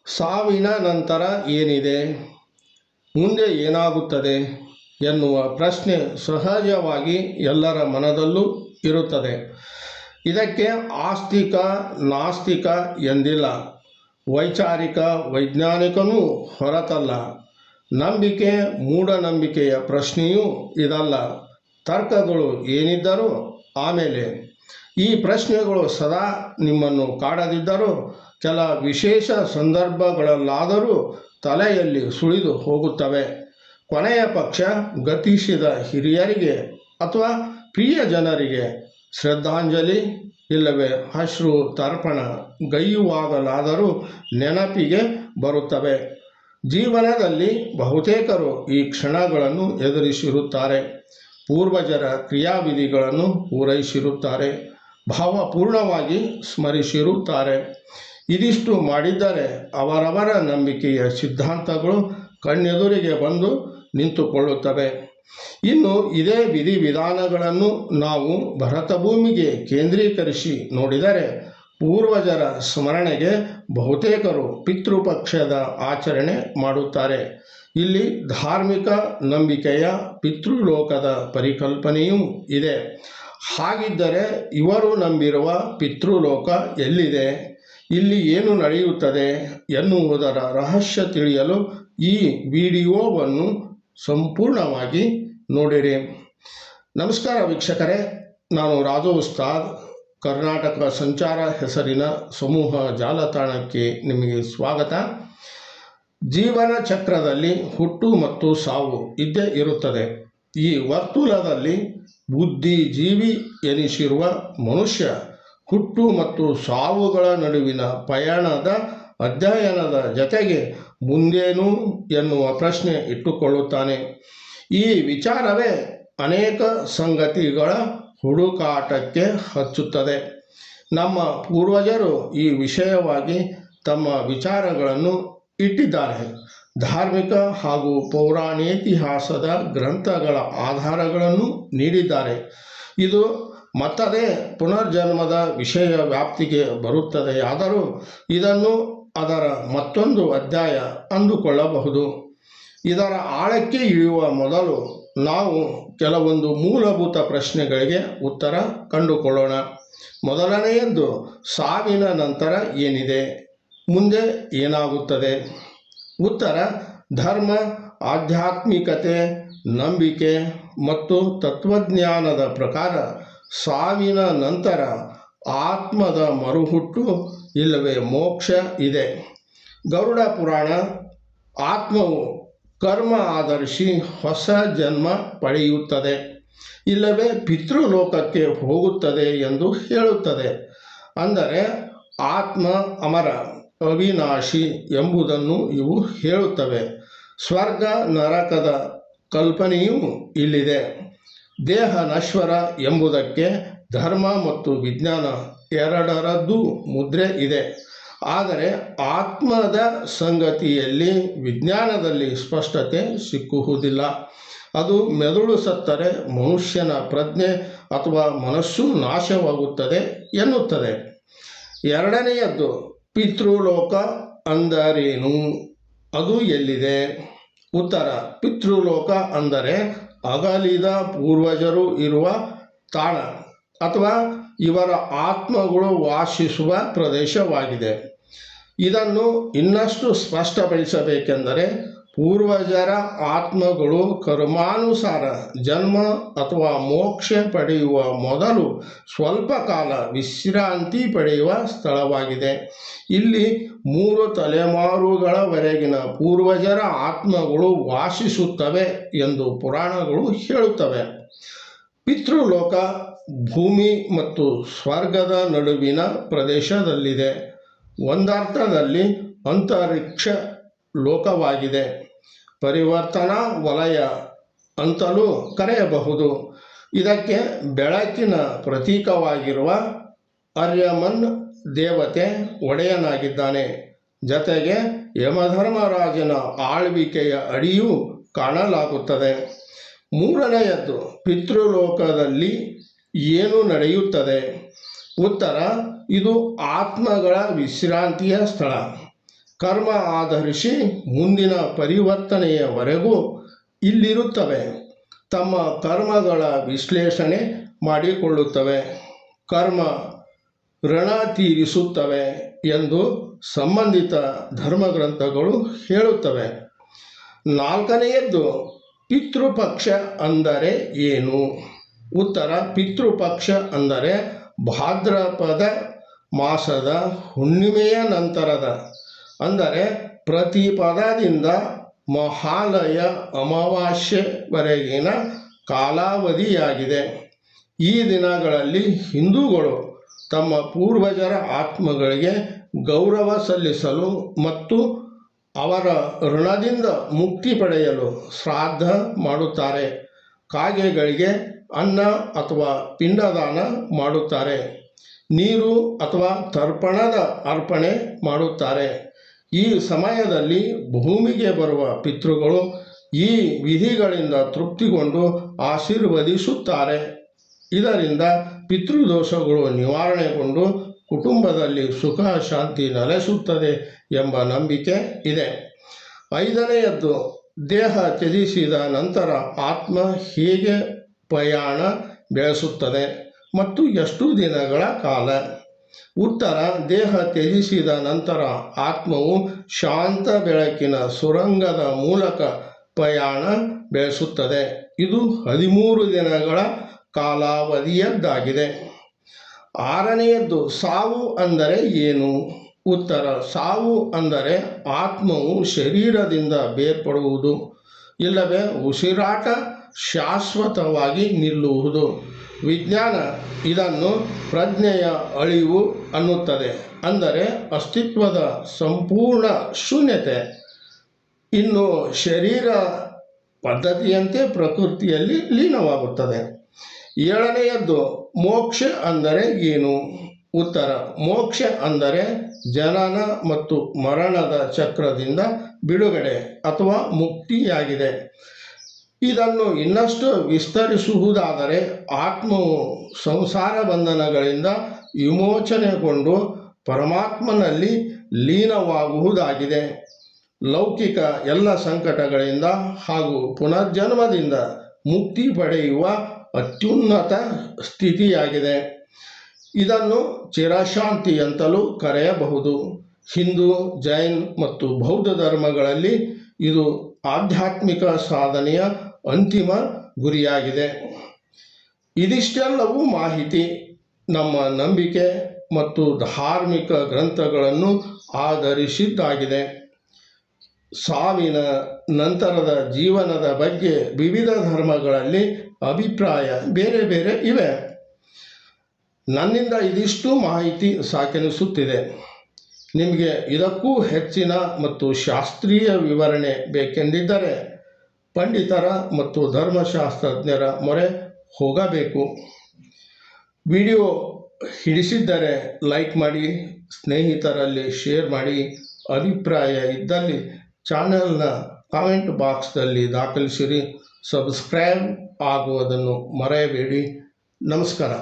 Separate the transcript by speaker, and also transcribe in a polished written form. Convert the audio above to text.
Speaker 1: ಸಾವಿನ ನಂತರ ಏನಿದೆ, ಮುಂದೆ ಏನಾಗುತ್ತದೆ ಎನ್ನುವ ಪ್ರಶ್ನೆ ಸಹಜವಾಗಿ ಎಲ್ಲರ ಮನದಲ್ಲೂ ಇರುತ್ತದೆ. ಇದಕ್ಕೆ ಆಸ್ತಿಕ ನಾಸ್ತಿಕ ಎಂದಿಲ್ಲ, ವೈಚಾರಿಕ ವೈಜ್ಞಾನಿಕನೂ ಹೊರತಲ್ಲ. ನಂಬಿಕೆ ಮೂಢನಂಬಿಕೆಯ ಪ್ರಶ್ನೆಯೂ ಇದಲ್ಲ. ತರ್ಕಗಳು ಏನಿದ್ದರೂ ಆಮೇಲೆ. ಈ ಪ್ರಶ್ನೆಗಳು ಸದಾ ನಿಮ್ಮನ್ನು ಕಾಡದಿದ್ದರೂ ಕೆಲ ವಿಶೇಷ ಸಂದರ್ಭಗಳಲ್ಲಾದರೂ ತಲೆಯಲ್ಲಿ ಸುಳಿದು ಹೋಗುತ್ತವೆ. ಕೊನೆಯ ಪಕ್ಷ ಗತಿಸಿದ ಹಿರಿಯರಿಗೆ ಅಥವಾ ಪ್ರಿಯ ಜನರಿಗೆ ಶ್ರದ್ಧಾಂಜಲಿ ಇಲ್ಲವೇ ಅಶ್ರು ತರ್ಪಣ ಗೈಯುವಾಗಲಾದರೂ ನೆನಪಿಗೆ ಬರುತ್ತವೆ. ಜೀವನದಲ್ಲಿ ಬಹುತೇಕರು ಈ ಕ್ಷಣಗಳನ್ನು ಎದುರಿಸಿರುತ್ತಾರೆ. ಪೂರ್ವಜರ ಕ್ರಿಯಾವಿಧಿಗಳನ್ನು ಪೂರೈಸಿರುತ್ತಾರೆ, ಭಾವಪೂರ್ಣವಾಗಿ ಸ್ಮರಿಸಿರುತ್ತಾರೆ. ಇದಿಷ್ಟು ಮಾಡಿದ್ದರೆ ಅವರವರ ನಂಬಿಕೆಯ ಸಿದ್ಧಾಂತಗಳು ಕಣ್ಣೆದುರಿಗೆ ಬಂದು ನಿಂತುಕೊಳ್ಳುತ್ತವೆ. ಇನ್ನು ಇದೇ ವಿಧಿವಿಧಾನಗಳನ್ನು ನಾವು ಭರತಭೂಮಿಗೆ ಕೇಂದ್ರೀಕರಿಸಿ ನೋಡಿದರೆ ಪೂರ್ವಜರ ಸ್ಮರಣೆಗೆ ಬಹುತೇಕರು ಪಿತೃಪಕ್ಷದ ಆಚರಣೆ ಮಾಡುತ್ತಾರೆ. ಇಲ್ಲಿ ಧಾರ್ಮಿಕ ನಂಬಿಕೆಯ ಪಿತೃಲೋಕದ ಪರಿಕಲ್ಪನೆಯೂ ಇದೆ. ಹಾಗಿದ್ದರೆ ಇವರು ನಂಬಿರುವ ಪಿತೃಲೋಕ ಎಲ್ಲಿದೆ, ಇಲ್ಲಿ ಏನು ನಡೆಯುತ್ತದೆ ಎನ್ನುವುದರ ರಹಸ್ಯ ತಿಳಿಯಲು ಈ ವಿಡಿಯೋವನ್ನು ಸಂಪೂರ್ಣವಾಗಿ ನೋಡಿರಿ. ನಮಸ್ಕಾರ ವೀಕ್ಷಕರೇ, ನಾನು ರಾಜು ಉಸ್ತಾದ್. ಕರ್ನಾಟಕ ಸಂಚಾರ ಹೆಸರಿನ ಸಮೂಹ ಜಾಲತಾಣಕ್ಕೆ ನಿಮಗೆ ಸ್ವಾಗತ. ಜೀವನ ಚಕ್ರದಲ್ಲಿ ಹುಟ್ಟು ಮತ್ತು ಸಾವು ಇದ್ದೇ ಇರುತ್ತದೆ. ಈ ವರ್ತುಲದಲ್ಲಿ ಬುದ್ಧಿಜೀವಿ ಎನಿಸಿರುವ ಮನುಷ್ಯ ಹುಟ್ಟು ಮತ್ತು ಸಾವುಗಳ ನಡುವಿನ ಪಯಣದ ಅಧ್ಯಯನದ ಜತೆಗೆ ಮುಂದೇನು ಎನ್ನುವ ಪ್ರಶ್ನೆ ಇಟ್ಟುಕೊಳ್ಳುತ್ತಾನೆ. ಈ ವಿಚಾರವೇ ಅನೇಕ ಸಂಗತಿಗಳ ಹುಡುಕಾಟಕ್ಕೆ ಹಚ್ಚುತ್ತದೆ. ನಮ್ಮ ಪೂರ್ವಜರು ಈ ವಿಷಯವಾಗಿ ತಮ್ಮ ವಿಚಾರಗಳನ್ನು ಇಟ್ಟಿದ್ದಾರೆ. ಧಾರ್ಮಿಕ ಹಾಗೂ ಪೌರಾಣಿತಿಹಾಸದ ಗ್ರಂಥಗಳ ಆಧಾರಗಳನ್ನು ನೀಡಿದ್ದಾರೆ. ಇದು ಮತ್ತದೇ ಪುನರ್ಜನ್ಮದ ವಿಷಯ ವ್ಯಾಪ್ತಿಗೆ ಬರುತ್ತದೆಯಾದರೂ ಇದನ್ನು ಅದರ ಮತ್ತೊಂದು ಅಧ್ಯಾಯ ಅಂದುಕೊಳ್ಳಬಹುದು. ಇದರ ಆಳಕ್ಕೆ ಇಳಿಯುವ ಮೊದಲು ನಾವು ಕೆಲವೊಂದು ಮೂಲಭೂತ ಪ್ರಶ್ನೆಗಳಿಗೆ ಉತ್ತರ ಕಂಡುಕೊಳ್ಳೋಣ. ಮೊದಲನೆಯದ್ದು, ಸಾವಿನ ನಂತರ ಏನಿದೆ, ಮುಂದೆ ಏನಾಗುತ್ತದೆ? ಉತ್ತರ: ಧರ್ಮ, ಆಧ್ಯಾತ್ಮಿಕತೆ, ನಂಬಿಕೆ ಮತ್ತು ತತ್ವಜ್ಞಾನದ ಪ್ರಕಾರ ಸಾವಿನ ನಂತರ ಆತ್ಮದ ಮರುಹುಟ್ಟು ಇಲ್ಲವೇ ಮೋಕ್ಷ ಇದೆ. ಗರುಡ ಪುರಾಣ ಆತ್ಮವು ಕರ್ಮ ಆಧರಿಸಿ ಹೊಸ ಜನ್ಮ ಪಡೆಯುತ್ತದೆ ಇಲ್ಲವೇ ಪಿತೃಲೋಕಕ್ಕೆ ಹೋಗುತ್ತದೆ ಎಂದು ಹೇಳುತ್ತದೆ. ಅಂದರೆ ಆತ್ಮ ಅಮರ, ಅವಿನಾಶಿ ಎಂಬುದನ್ನು ಇವು ಹೇಳುತ್ತವೆ. ಸ್ವರ್ಗ ನರಕದ ಕಲ್ಪನೆಯೂ ಇಲ್ಲಿದೆ. ದೇಹ ನಶ್ವರ ಎಂಬುದಕ್ಕೆ ಧರ್ಮ ಮತ್ತು ವಿಜ್ಞಾನ ಎರಡರದ್ದೂ ಮುದ್ರೆ ಇದೆ. ಆದರೆ ಆತ್ಮದ ಸಂಗತಿಯಲ್ಲಿ ವಿಜ್ಞಾನದಲ್ಲಿ ಸ್ಪಷ್ಟತೆ ಸಿಕ್ಕುವುದಿಲ್ಲ. ಅದು ಮೆದುಳು ಸತ್ತರೆ ಮನುಷ್ಯನ ಪ್ರಜ್ಞೆ ಅಥವಾ ಮನಸ್ಸು ನಾಶವಾಗುತ್ತದೆ ಎನ್ನುತ್ತದೆ. ಎರಡನೆಯದ್ದು, ಪಿತೃಲೋಕ ಅಂದರೇನು, ಅದು ಎಲ್ಲಿದೆ? ಉತ್ತರ: ಪಿತೃಲೋಕ ಅಂದರೆ ಅಗಲಿದ ಪೂರ್ವಜರು ಇರುವ ತಾಣ ಅಥವಾ ಇವರ ಆತ್ಮಗಳು ವಾಸಿಸುವ ಪ್ರದೇಶವಾಗಿದೆ. ಇದನ್ನು ಇನ್ನಷ್ಟು ಸ್ಪಷ್ಟಪಡಿಸಬೇಕೆಂದರೆ ಪೂರ್ವಜರ ಆತ್ಮಗಳು ಕರ್ಮಾನುಸಾರ ಜನ್ಮ ಅಥವಾ ಮೋಕ್ಷ ಪಡೆಯುವ ಮೊದಲು ಸ್ವಲ್ಪ ಕಾಲ ವಿಶ್ರಾಂತಿ ಪಡೆಯುವ ಸ್ಥಳವಾಗಿದೆ. ಇಲ್ಲಿ 3 ತಲೆಮಾರುಗಳವರೆಗಿನ ಪೂರ್ವಜರ ಆತ್ಮಗಳು ವಾಸಿಸುತ್ತವೆ ಎಂದು ಪುರಾಣಗಳು ಹೇಳುತ್ತವೆ. ಪಿತೃಲೋಕ ಭೂಮಿ ಮತ್ತು ಸ್ವರ್ಗದ ನಡುವಿನ ಪ್ರದೇಶದಲ್ಲಿದೆ. ಒಂದರ್ಥದಲ್ಲಿ ಅಂತರಿಕ್ಷ ಲೋಕವಾಗಿದೆ. ಪರಿವರ್ತನಾ ವಲಯ ಅಂತಲೂ ಕರೆಯಬಹುದು. ಇದಕ್ಕೆ ಬೆಳಕಿನ ಪ್ರತೀಕವಾಗಿರುವ ಆರ್ಯಮನ್ ದೇವತೆ ಒಡೆಯನಾಗಿದ್ದಾನೆ. ಜತೆಗೆ ಯಮಧರ್ಮರಾಜನ ಆಳ್ವಿಕೆಯ ಅಡಿಯೂ ಕಾಣಲಾಗುತ್ತದೆ. ಮೂರನೆಯದ್ದು, ಪಿತೃಲೋಕದಲ್ಲಿ ಏನು ನಡೆಯುತ್ತದೆ? ಉತ್ತರ: ಇದು ಆತ್ಮಗಳ ವಿಶ್ರಾಂತಿಯ ಸ್ಥಳ. ಕರ್ಮ ಆಧರಿಸಿ ಮುಂದಿನ ಪರಿವರ್ತನೆಯವರೆಗೂ ಇಲ್ಲಿರುತ್ತವೆ. ತಮ್ಮ ಕರ್ಮಗಳ ವಿಶ್ಲೇಷಣೆ ಮಾಡಿಕೊಳ್ಳುತ್ತವೆ. ಕರ್ಮ ಋಣ ತೀರಿಸುತ್ತವೆ ಎಂದು ಸಂಬಂಧಿತ ಧರ್ಮಗ್ರಂಥಗಳು ಹೇಳುತ್ತವೆ. ನಾಲ್ಕನೆಯದ್ದು, ಪಿತೃಪಕ್ಷ ಅಂದರೆ ಏನು? ಉತ್ತರ: ಪಿತೃಪಕ್ಷ ಅಂದರೆ ಭಾದ್ರಪದ ಮಾಸದ ಹುಣ್ಣಿಮೆಯ ನಂತರದ, ಅಂದರೆ ಪ್ರತಿಪದದಿಂದ ಮಹಾಲಯ ಅಮಾವಾಸ್ಯೆವರೆಗಿನ ಕಾಲಾವಧಿಯಾಗಿದೆ. ಈ ದಿನಗಳಲ್ಲಿ ಹಿಂದೂಗಳು ತಮ್ಮ ಪೂರ್ವಜರ ಆತ್ಮಗಳಿಗೆ ಗೌರವ ಸಲ್ಲಿಸಲು ಮತ್ತು ಅವರ ಋಣದಿಂದ ಮುಕ್ತಿ ಪಡೆಯಲು ಶ್ರಾದ್ದ ಮಾಡುತ್ತಾರೆ. ಕಾಗೆಗಳಿಗೆ ಅನ್ನ ಅಥವಾ ಪಿಂಡದಾನ ಮಾಡುತ್ತಾರೆ. ನೀರು ಅಥವಾ ತರ್ಪಣದ ಅರ್ಪಣೆ ಮಾಡುತ್ತಾರೆ. ಈ ಸಮಯದಲ್ಲಿ ಭೂಮಿಗೆ ಬರುವ ಪಿತೃಗಳು ಈ ವಿಧಿಗಳಿಂದ ತೃಪ್ತಿಗೊಂಡು ಆಶೀರ್ವದಿಸುತ್ತಾರೆ. ಇದರಿಂದ ಪಿತೃದೋಷಗಳು ನಿವಾರಣೆಗೊಂಡು ಕುಟುಂಬದಲ್ಲಿ ಸುಖ ಶಾಂತಿ ನೆಲೆಸುತ್ತದೆ ಎಂಬ ನಂಬಿಕೆ ಇದೆ. ಐದನೆಯದ್ದು, ದೇಹ ತ್ಯಜಿಸಿದ ನಂತರ ಆತ್ಮ ಹೇಗೆ ಪಯಣ ಬೆಳೆಸುತ್ತದೆ ಮತ್ತು ಎಷ್ಟು ದಿನಗಳ ಕಾಲ? ಉತ್ತರ: ದೇಹ ತ್ಯಜಿಸಿದ ನಂತರ ಆತ್ಮವು ಶಾಂತ ಬೆಳಕಿನ ಸುರಂಗದ ಮೂಲಕ ಪಯಣ ಬೆಳೆಸುತ್ತದೆ. ಇದು 13 ದಿನಗಳ ಕಾಲಾವಧಿಯದ್ದಾಗಿದೆ. ಆರನೆಯದ್ದು, ಸಾವು ಅಂದರೆ ಏನು? ಉತ್ತರ: ಸಾವು ಅಂದರೆ ಆತ್ಮವು ಶರೀರದಿಂದ ಬೇರ್ಪಡುವುದು, ಇಲ್ಲವೇ ಉಸಿರಾಟ ಶಾಶ್ವತವಾಗಿ ನಿಲ್ಲುವುದು. ವಿಜ್ಞಾನ ಇದನ್ನು ಪ್ರಜ್ಞೆಯ ಅಳಿವು ಅನ್ನುತ್ತದೆ, ಅಂದರೆ ಅಸ್ತಿತ್ವದ ಸಂಪೂರ್ಣ ಶೂನ್ಯತೆ. ಇನ್ನು ಶರೀರ ಪದ್ಧತಿಯಂತೆ ಪ್ರಕೃತಿಯಲ್ಲಿ ಲೀನವಾಗುತ್ತದೆ. ಏಳನೆಯದ್ದು, ಮೋಕ್ಷ ಅಂದರೆ ಏನು? ಉತ್ತರ: ಮೋಕ್ಷ ಅಂದರೆ ಜನನ ಮತ್ತು ಮರಣದ ಚಕ್ರದಿಂದ ಬಿಡುಗಡೆ ಅಥವಾ ಮುಕ್ತಿಯಾಗಿದೆ. ಇದನ್ನು ಇನ್ನಷ್ಟು ವಿಸ್ತರಿಸುವುದಾದರೆ ಆತ್ಮವು ಸಂಸಾರ ಬಂಧನಗಳಿಂದ ವಿಮೋಚನೆಗೊಂಡು ಪರಮಾತ್ಮನಲ್ಲಿ ಲೀನವಾಗುವುದಾಗಿದೆ. ಲೌಕಿಕ ಎಲ್ಲ ಸಂಕಟಗಳಿಂದ ಹಾಗೂ ಪುನರ್ಜನ್ಮದಿಂದ ಮುಕ್ತಿ ಪಡೆಯುವ ಅತ್ಯುನ್ನತ ಸ್ಥಿತಿಯಾಗಿದೆ. ಇದನ್ನು ಚಿರಶಾಂತಿ ಅಂತಲೂ ಕರೆಯಬಹುದು. ಹಿಂದೂ, ಜೈನ್ ಮತ್ತು ಬೌದ್ಧ ಧರ್ಮಗಳಲ್ಲಿ ಇದು ಆಧ್ಯಾತ್ಮಿಕ ಸಾಧನೆಯ ಅಂತಿಮ ಗುರಿಯಾಗಿದೆ. ಇದಿಷ್ಟೆಲ್ಲವೂ ಮಾಹಿತಿ ನಮ್ಮ ನಂಬಿಕೆ ಮತ್ತು ಧಾರ್ಮಿಕ ಗ್ರಂಥಗಳನ್ನು ಆಧರಿಸಿದ್ದಾಗಿದೆ. ಸಾವಿನ ನಂತರದ ಜೀವನದ ಬಗ್ಗೆ ವಿವಿಧ ಧರ್ಮಗಳಲ್ಲಿ ಅಭಿಪ್ರಾಯ ಬೇರೆ ಬೇರೆ ಇವೆ. ನನ್ನಿಂದ ಇದಿಷ್ಟು ಮಾಹಿತಿ ಸಾಕೆನಿಸುತ್ತಿದೆ. ನಿಮಗೆ ಇದಕ್ಕೂ ಹೆಚ್ಚಿನ ಮತ್ತು ಶಾಸ್ತ್ರೀಯ ವಿವರಣೆ ಬೇಕೆಂದಿದ್ದರೆ ಪಂಡಿತರ ಮತ್ತು ಧರ್ಮಶಾಸ್ತ್ರಜ್ಞರ ಮೊರೆ ಹೋಗಬೇಕು. ವಿಡಿಯೋ ಹಿಡಿಸಿದ್ದರೆ ಲೈಕ್ ಮಾಡಿ, ಸ್ನೇಹಿತರಲ್ಲಿ ಶೇರ್ ಮಾಡಿ. ಅಭಿಪ್ರಾಯ ಇದ್ದಲ್ಲಿ ಚಾನೆಲ್ನ ಕಾಮೆಂಟ್ ಬಾಕ್ಸ್ನಲ್ಲಿ ದಾಖಲಿಸಿರಿ. ಸಬ್ಸ್ಕ್ರೈಬ್ ಆಗುವುದನ್ನು ಮರೆಯಬೇಡಿ. ನಮಸ್ಕಾರ.